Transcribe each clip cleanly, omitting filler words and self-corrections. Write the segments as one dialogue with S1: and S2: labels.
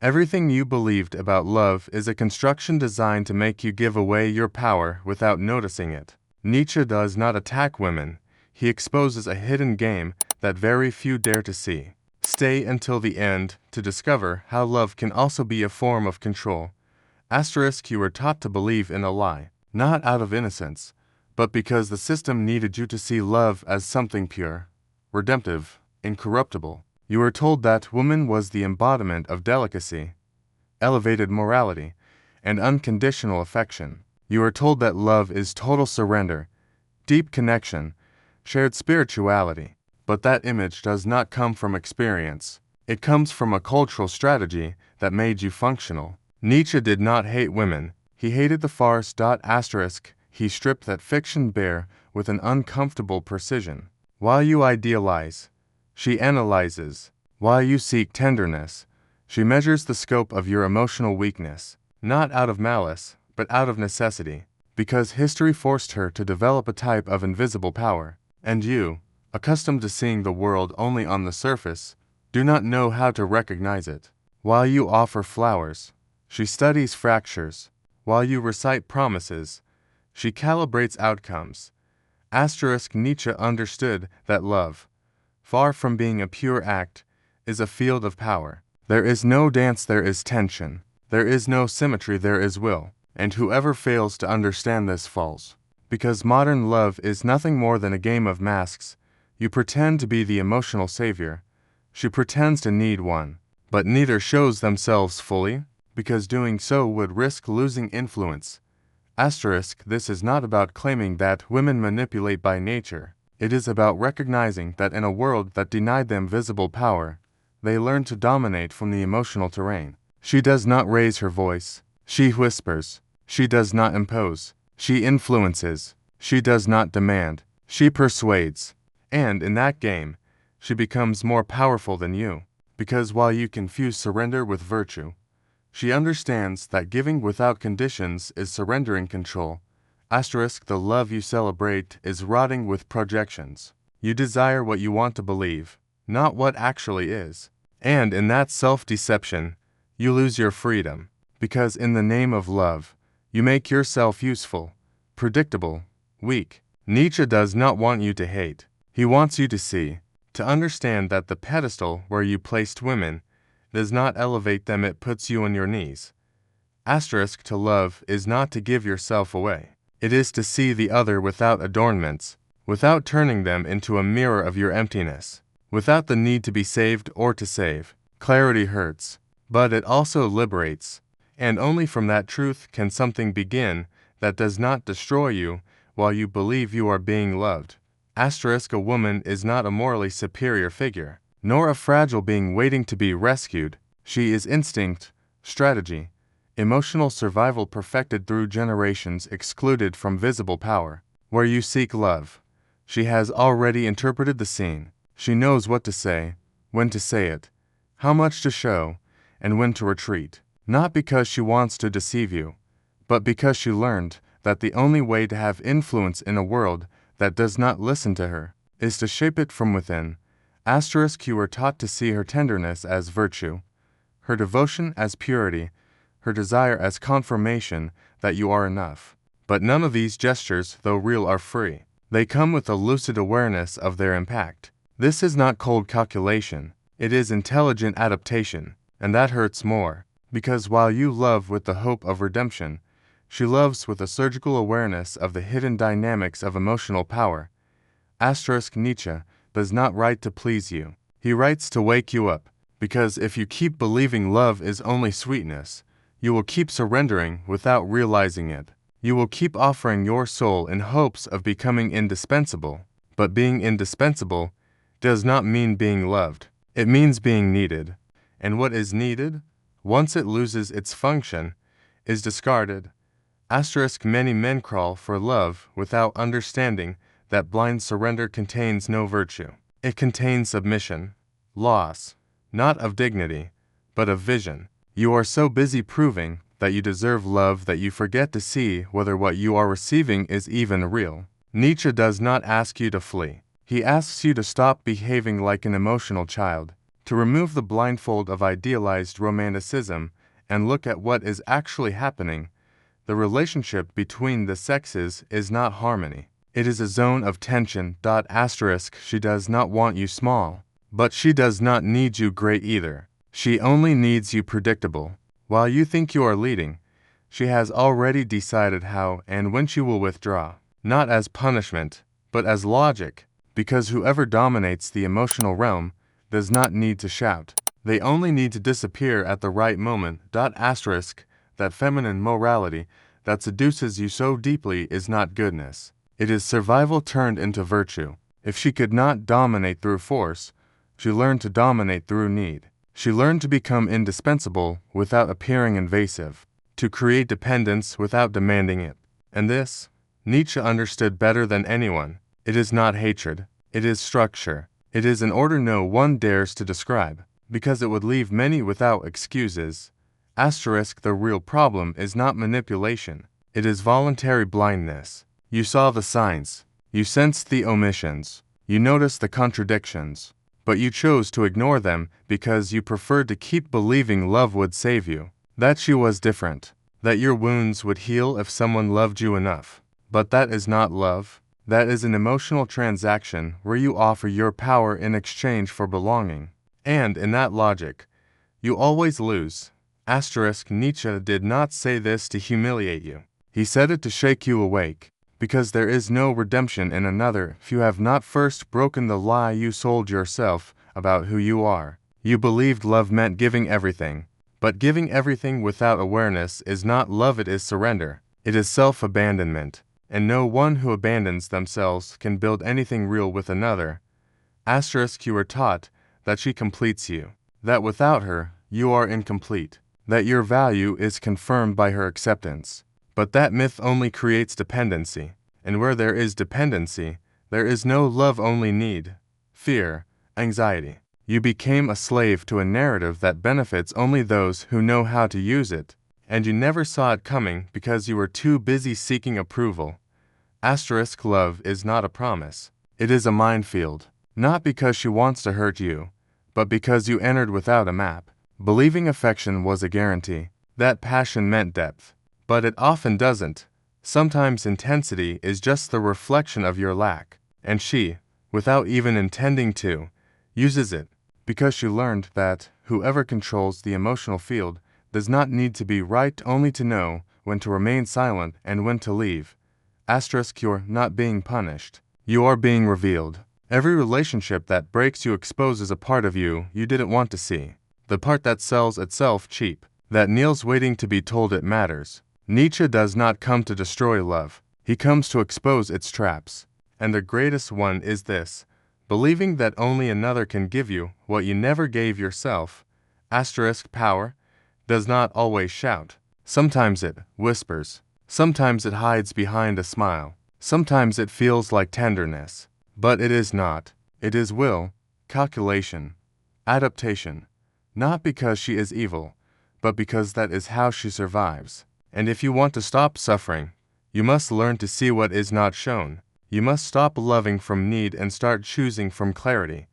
S1: Everything you believed about love is a construction designed to make you give away your power without noticing it. Nietzsche does not attack women. He exposes a hidden game that very few dare to see. Stay until the end to discover how love can also be a form of control. Asterisk, you were taught to believe in a lie, not out of innocence, but because the system needed you to see love as something pure, redemptive, incorruptible. You were told that woman was the embodiment of delicacy, elevated morality, and unconditional affection. You are told that love is total surrender, deep connection, shared spirituality. But that image does not come from experience. It comes from a cultural strategy that made you functional. Nietzsche did not hate women. He hated the farce. Asterisk, he stripped that fiction bare with an uncomfortable precision. While you idealize, she analyzes. While you seek tenderness, she measures the scope of your emotional weakness, not out of malice, but out of necessity, because history forced her to develop a type of invisible power. And you, accustomed to seeing the world only on the surface, do not know how to recognize it. While you offer flowers, she studies fractures. While you recite promises, she calibrates outcomes. Asterisk, Nietzsche understood that love, far from being a pure act, is a field of power. There is no dance, there is tension. There is no symmetry, there is will. And whoever fails to understand this falls. Because modern love is nothing more than a game of masks. You pretend to be the emotional savior. She pretends to need one. But neither shows themselves fully, because doing so would risk losing influence. Asterisk, this is not about claiming that women manipulate by nature. It is about recognizing that in a world that denied them visible power, they learn to dominate from the emotional terrain. She does not raise her voice. She whispers. She does not impose. She influences. She does not demand. She persuades. And in that game, she becomes more powerful than you. Because while you confuse surrender with virtue, she understands that giving without conditions is surrendering control. Asterisk, the love you celebrate is rotting with projections. You desire what you want to believe, not what actually is. And in that self-deception, you lose your freedom. Because in the name of love, you make yourself useful, predictable, weak. Nietzsche does not want you to hate. He wants you to see, to understand that the pedestal where you placed women does not elevate them, it puts you on your knees. Asterisk, to love is not to give yourself away. It is to see the other without adornments, without turning them into a mirror of your emptiness, without the need to be saved or to save. Clarity hurts, but it also liberates, and only from that truth can something begin that does not destroy you while you believe you are being loved. Asterisk, a woman is not a morally superior figure, nor a fragile being waiting to be rescued. She is instinct, strategy, emotional survival perfected through generations, excluded from visible power. Where you seek love, she has already interpreted the scene. She knows what to say, when to say it, how much to show, and when to retreat. Not because she wants to deceive you, but because she learned that the only way to have influence in a world that does not listen to her is to shape it from within. Asterisk, you were taught to see her tenderness as virtue, her devotion as purity, her desire as confirmation that you are enough. But none of these gestures, though real, are free. They come with a lucid awareness of their impact. This is not cold calculation. It is intelligent adaptation, and that hurts more, because while you love with the hope of redemption, she loves with a surgical awareness of the hidden dynamics of emotional power. Asterisk, Nietzsche does not write to please you. He writes to wake you up, because if you keep believing love is only sweetness, you will keep surrendering without realizing it. You will keep offering your soul in hopes of becoming indispensable. But being indispensable does not mean being loved. It means being needed. And what is needed, once it loses its function, is discarded. Asterisk, many men crawl for love without understanding that blind surrender contains no virtue. It contains submission, loss, not of dignity, but of vision. You are so busy proving that you deserve love that you forget to see whether what you are receiving is even real. Nietzsche does not ask you to flee. He asks you to stop behaving like an emotional child, to remove the blindfold of idealized romanticism and look at what is actually happening. The relationship between the sexes is not harmony. It is a zone of tension. She does not want you small, but she does not need you great either. She only needs you predictable. While you think you are leading, she has already decided how and when she will withdraw, not as punishment, but as logic, because whoever dominates the emotional realm does not need to shout. They only need to disappear at the right moment. That feminine morality that seduces you so deeply is not goodness. It is survival turned into virtue. If she could not dominate through force, she learned to dominate through need. She learned to become indispensable without appearing invasive, to create dependence without demanding it. And this, Nietzsche understood better than anyone. It is not hatred, it is structure. It is an order no one dares to describe, because it would leave many without excuses. The real problem is not manipulation, it is voluntary blindness. You saw the signs, you sensed the omissions, you noticed the contradictions, but you chose to ignore them because you preferred to keep believing love would save you, that she was different, that your wounds would heal if someone loved you enough. But that is not love. That is an emotional transaction where you offer your power in exchange for belonging. And in that logic, you always lose. Nietzsche did not say this to humiliate you. He said it to shake you awake, because there is no redemption in another if you have not first broken the lie you sold yourself about who you are. You believed love meant giving everything, but giving everything without awareness is not love, it is surrender. It is self-abandonment, and no one who abandons themselves can build anything real with another. You were taught that she completes you, that without her, you are incomplete, that your value is confirmed by her acceptance. But that myth only creates dependency, and where there is dependency, there is no love, only need, fear, anxiety. You became a slave to a narrative that benefits only those who know how to use it, and you never saw it coming because you were too busy seeking approval. Love is not a promise. It is a minefield, not because she wants to hurt you, but because you entered without a map, believing affection was a guarantee, that passion meant depth. But it often doesn't. Sometimes intensity is just the reflection of your lack, and she, without even intending to, uses it, because she learned that whoever controls the emotional field does not need to be right, only to know when to remain silent and when to leave. You're not being punished. You are being revealed. Every relationship that breaks you exposes a part of you you didn't want to see. The part that sells itself cheap, that kneels waiting to be told it matters. Nietzsche does not come to destroy love. He comes to expose its traps. And the greatest one is this: believing that only another can give you what you never gave yourself. Power does not always shout. Sometimes it whispers. Sometimes it hides behind a smile. Sometimes it feels like tenderness. But it is not. It is will, calculation, adaptation. Not because she is evil, but because that is how she survives. And if you want to stop suffering, you must learn to see what is not shown. You must stop loving from need and start choosing from clarity.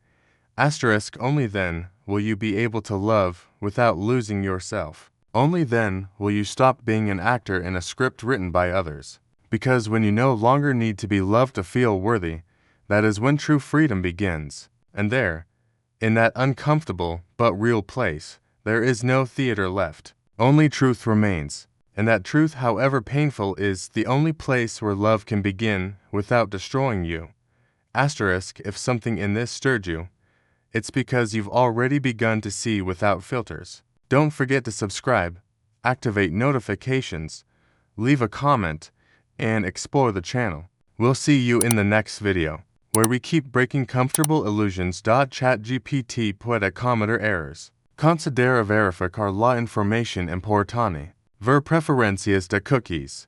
S1: Only then will you be able to love without losing yourself. Only then will you stop being an actor in a script written by others. Because when you no longer need to be loved to feel worthy, that is when true freedom begins. And there, in that uncomfortable but real place, there is no theater left. Only truth remains. And that truth, however painful, is the only place where love can begin without destroying you. If something in this stirred you, it's because you've already begun to see without filters. Don't forget to subscribe, activate notifications, leave a comment, and explore the channel. We'll see you in the next video, where we keep breaking comfortable illusions. ChatGPT puede cometer errors. Considera verificar la información importante. Ver preferencias de cookies.